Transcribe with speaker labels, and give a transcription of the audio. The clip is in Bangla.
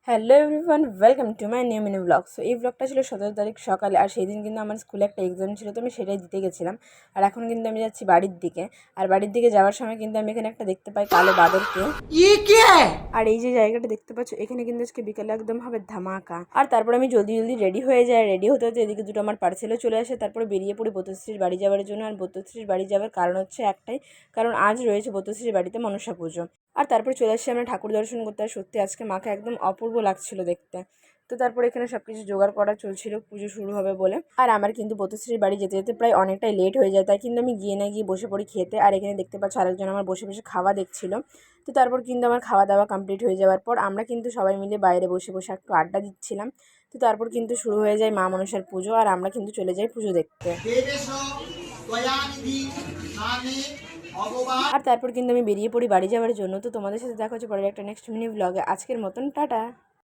Speaker 1: Hello everyone, welcome to my new mini blog. So এই ব্লগটা ছিল 17 তারিখ সকালে, আর সেই দিন কিন্তু আমার স্কুলে একটা এক্সাম ছিল, তো আমি সেটাই দিতে গেছিলাম। আর এখন কিন্তু আমি যাচ্ছি বাড়ির দিকে। আর বাড়ির দিকে যাওয়ার সময় কিন্তু আমি এখানে একটা দেখতে পাই কালো বাদরকে। আর এই যে জায়গাটা দেখতে পাচ্ছ, এখানে কিন্তু আজকে বিকেলে একদম হবে ধামাকা। আর তারপর আমি জলদি জলদি রেডি হয়ে যাই। রেডি হতে হতে এদিকে দুটো আমার পার্সেলও চলে আসে। তারপরে বেরিয়ে পড়ি বতশ্রীর বাড়ি যাওয়ার জন্য। আর বতশ্রীর বাড়ি যাওয়ার কারণ হচ্ছে একটাই, কারণ আজ রয়েছে বতশ্রীর বাড়িতে মনসা পুজো। আর তারপর চলে আসছি আমরা ঠাকুর দর্শন করতে। আর সত্যি আজকে মাকে একদম অপূর্ব লাগছিল দেখতে। তো তারপর এখানে সব কিছু জোগাড় করা চলছিল পুজো শুরু হবে বলে। আর আমার কিন্তু বতশ্রীর বাড়ি যেতে যেতে প্রায় অনেকটাই লেট হয়ে যায়, তাই কিন্তু আমি গিয়ে না গিয়ে বসে পড়ি খেতে। আর এখানে দেখতে পাচ্ছ আরেকজন আমার বসে বসে খাওয়া দেখছিল। তো তারপর কিন্তু আমার খাওয়া দাওয়া কমপ্লিট হয়ে যাওয়ার পর আমরা কিন্তু সবাই মিলে বাইরে বসে বসে একটু আড্ডা দিচ্ছিলাম। তো তারপর কিন্তু শুরু হয়ে যায় মা মনসার পুজো, আর আমরা কিন্তু চলে যাই পুজো দেখতে। আর তারপর কিন্তু আমি বেরিয়ে পড়ি বাড়ি যাওয়ার জন্য। তো তোমাদের সাথে দেখা হচ্ছে পরের একটা নেক্সট মিনি ব্লগে। আজকের মতন টাটা।